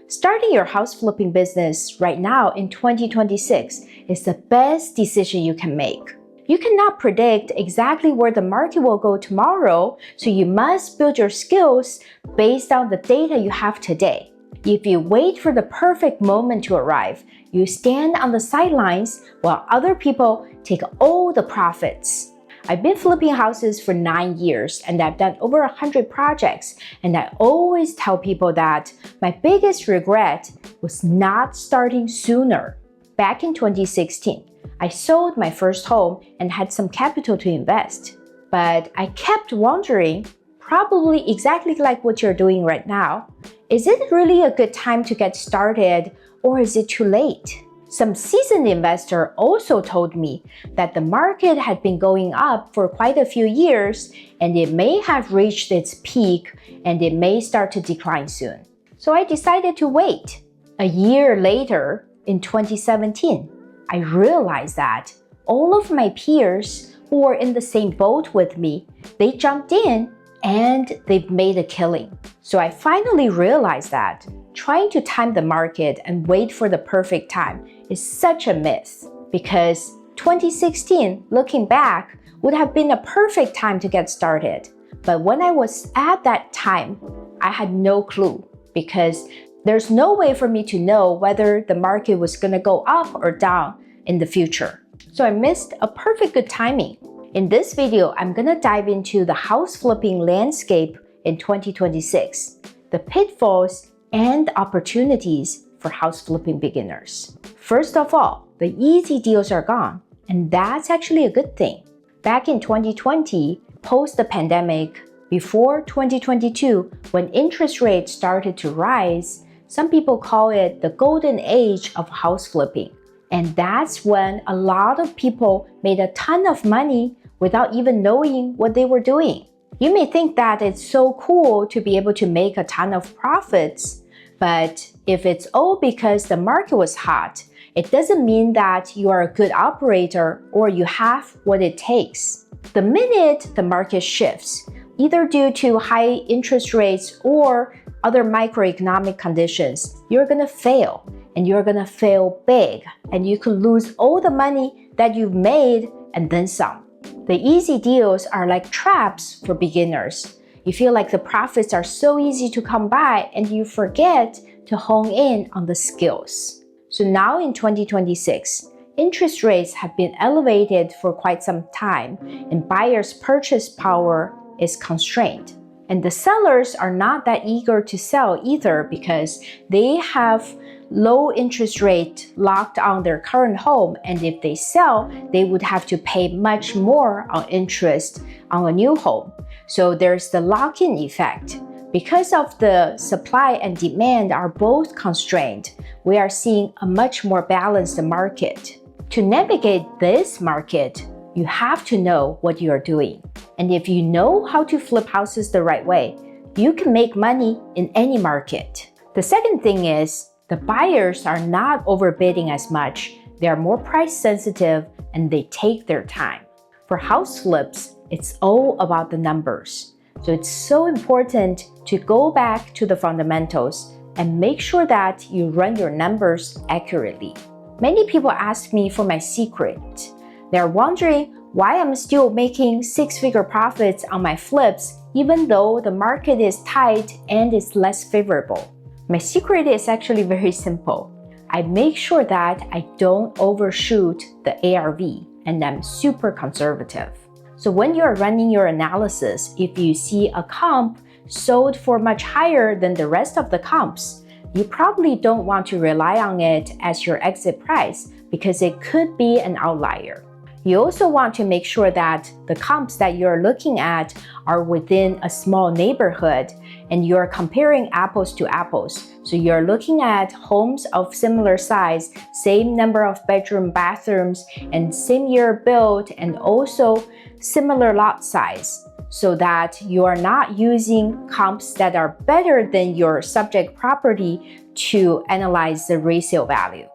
Starting your house flipping business right now in 2026 is the best decision you can make. You cannot predict exactly where the market will go tomorrow, so you must build your skills based on the data you have today. If you wait for the perfect moment to arrive, you stand on the sidelines while other people take all the profits. I've been flipping houses for 9 years and I've done over 100 projects, and I always tell people that my biggest regret was not starting sooner. Back in 2016, I sold my first home and had some capital to invest. But I kept wondering, probably exactly like what you're doing right now, is it really a good time to get started, or is it too late? Some seasoned investor also told me that the market had been going up for quite a few years and it may have reached its peak and it may start to decline soon. So I decided to wait. A year later, in 2017, I realized that all of my peers who were in the same boat with me, they jumped in and they've made a killing. So I finally realized that trying to time the market and wait for the perfect time is such a myth, because 2016, looking back, would have been a perfect time to get started. But when I was at that time, I had no clue, because there's no way for me to know whether the market was going to go up or down in the future. So I missed a perfect good timing. In this video, I'm going to dive into the house flipping landscape in 2026, the pitfalls and opportunities for house flipping beginners. First of all, the easy deals are gone, and that's actually a good thing. Back in 2020, post the pandemic, before 2022, when interest rates started to rise, some people call it the golden age of house flipping. And that's when a lot of people made a ton of money without even knowing what they were doing. You may think that it's so cool to be able to make a ton of profits, but if it's all because the market was hot, it doesn't mean that you are a good operator or you have what it takes. The minute the market shifts, either due to high interest rates or other microeconomic conditions, you're gonna fail, and you're gonna fail big, and you could lose all the money that you've made and then some. The easy deals are like traps for beginners. You feel like the profits are so easy to come by and you forget to hone in on the skills. So now in 2026, interest rates have been elevated for quite some time and buyers' purchase power is constrained. And the sellers are not that eager to sell either, because they have low interest rate locked on their current home, and if they sell, they would have to pay much more on interest on a new home. So there's the lock-in effect. Because of the supply and demand are both constrained, we are seeing a much more balanced market. To navigate this market, you have to know what you are doing. And if you know how to flip houses the right way, you can make money in any market. The second thing is, the buyers are not overbidding as much. They are more price sensitive and they take their time. For house flips, it's all about the numbers. So it's so important to go back to the fundamentals and make sure that you run your numbers accurately. Many people ask me for my secret. They're wondering why I'm still making six-figure profits on my flips even though the market is tight and is less favorable. My secret is actually very simple. I make sure that I don't overshoot the ARV, and I'm super conservative. So when you're running your analysis, if you see a comp sold for much higher than the rest of the comps, you probably don't want to rely on it as your exit price because it could be an outlier. You also want to make sure that the comps that you're looking at are within a small neighborhood and you're comparing apples to apples. So you're looking at homes of similar size, same number of bedroom, bathrooms, and same year built, and also similar lot size, so that you are not using comps that are better than your subject property to analyze the resale value.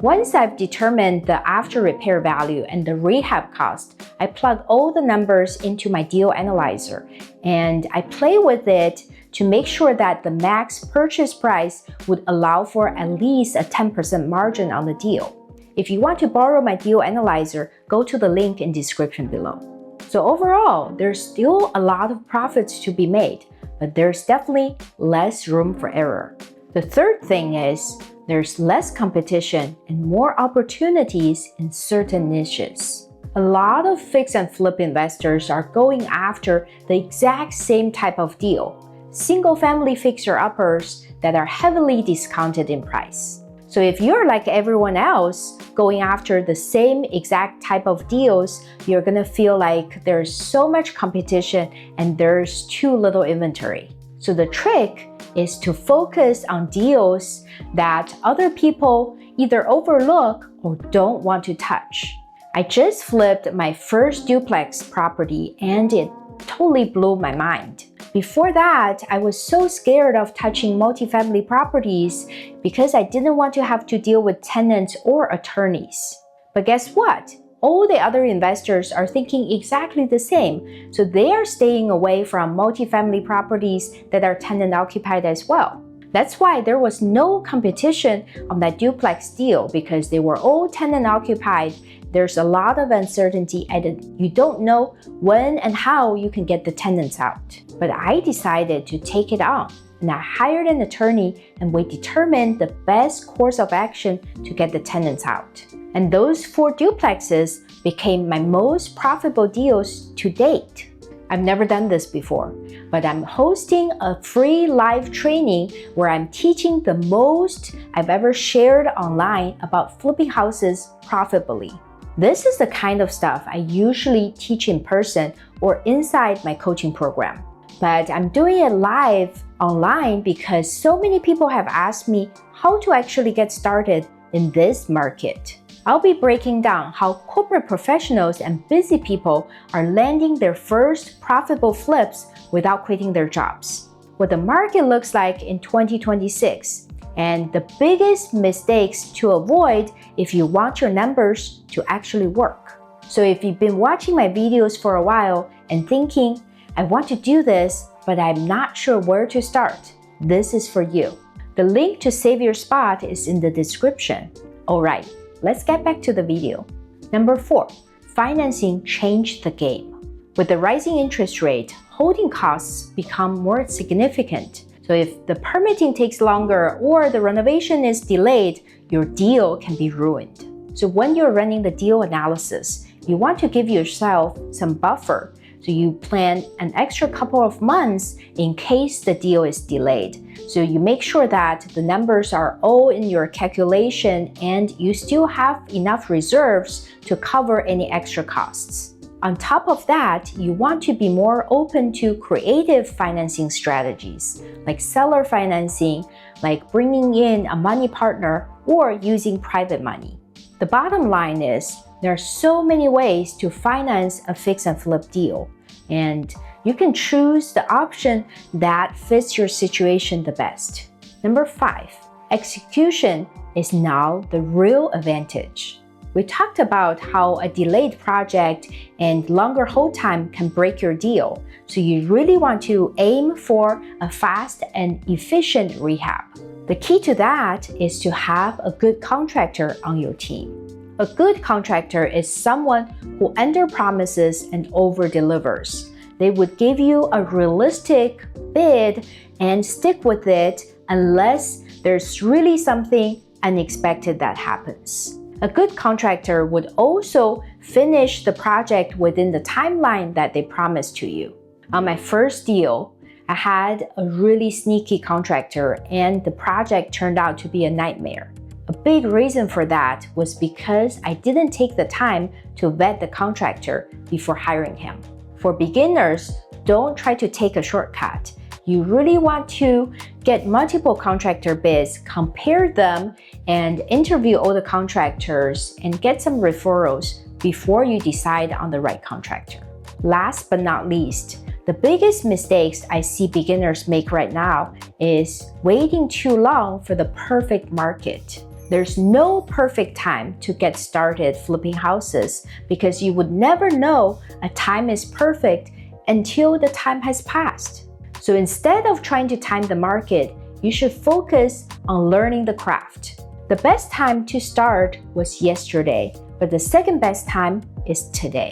Once I've determined the after repair value and the rehab cost, I plug all the numbers into my deal analyzer and I play with it to make sure that the max purchase price would allow for at least a 10% margin on the deal. If you want to borrow my deal analyzer, go to the link in description below. So overall, there's still a lot of profits to be made, but there's definitely less room for error. The third thing is there's less competition and more opportunities in certain niches. A lot of fix and flip investors are going after the exact same type of deal, single-family fixer-uppers that are heavily discounted in price. So if you're like everyone else going after the same exact type of deals, you're gonna feel like there's so much competition and there's too little inventory. So the trick is to focus on deals that other people either overlook or don't want to touch. I just flipped my first duplex property and it totally blew my mind. Before that, I was so scared of touching multifamily properties because I didn't want to have to deal with tenants or attorneys. But guess what? All the other investors are thinking exactly the same, so they are staying away from multifamily properties that are tenant occupied as well. That's why there was no competition on that duplex deal because they were all tenant occupied. There's a lot of uncertainty and you don't know when and how you can get the tenants out. But I decided to take it on and I hired an attorney and we determined the best course of action to get the tenants out. And those 4 duplexes became my most profitable deals to date. I've never done this before, but I'm hosting a free live training where I'm teaching the most I've ever shared online about flipping houses profitably. This is the kind of stuff I usually teach in person or inside my coaching program. But I'm doing it live online because so many people have asked me how to actually get started in this market. I'll be breaking down how corporate professionals and busy people are landing their first profitable flips without quitting their jobs, what the market looks like in 2026, and the biggest mistakes to avoid if you want your numbers to actually work. So if you've been watching my videos for a while and thinking, I want to do this, but I'm not sure where to start, this is for you. The link to save your spot is in the description. Alright, let's get back to the video. Number 4, financing changed the game. With the rising interest rate, holding costs become more significant. So if the permitting takes longer or the renovation is delayed, your deal can be ruined. So when you're running the deal analysis, you want to give yourself some buffer. So you plan an extra couple of months in case the deal is delayed. So you make sure that the numbers are all in your calculation and you still have enough reserves to cover any extra costs. On top of that, you want to be more open to creative financing strategies, like seller financing, like bringing in a money partner, or using private money. The bottom line is, there are so many ways to finance a fix and flip deal, and you can choose the option that fits your situation the best. Number 5, execution is now the real advantage. We talked about how a delayed project and longer hold time can break your deal, so you really want to aim for a fast and efficient rehab. The key to that is to have a good contractor on your team. A good contractor is someone who underpromises and over-delivers. They would give you a realistic bid and stick with it unless there's really something unexpected that happens. A good contractor would also finish the project within the timeline that they promised to you. On my first deal, I had a really sneaky contractor and the project turned out to be a nightmare. A big reason for that was because I didn't take the time to vet the contractor before hiring him. For beginners, don't try to take a shortcut. You really want to get multiple contractor bids, compare them, and interview all the contractors and get some referrals before you decide on the right contractor. Last but not least, the biggest mistakes I see beginners make right now is waiting too long for the perfect market. There's no perfect time to get started flipping houses because you would never know a time is perfect until the time has passed. So instead of trying to time the market, you should focus on learning the craft. The best time to start was yesterday, but the second best time is today.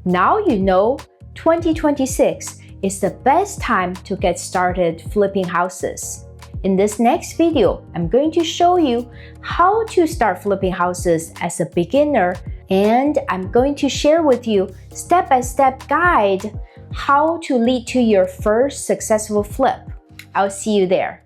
Now you know 2026 is the best time to get started flipping houses. In this next video, I'm going to show you how to start flipping houses as a beginner, and I'm going to share with you step-by-step guide how to lead to your first successful flip. I'll see you there.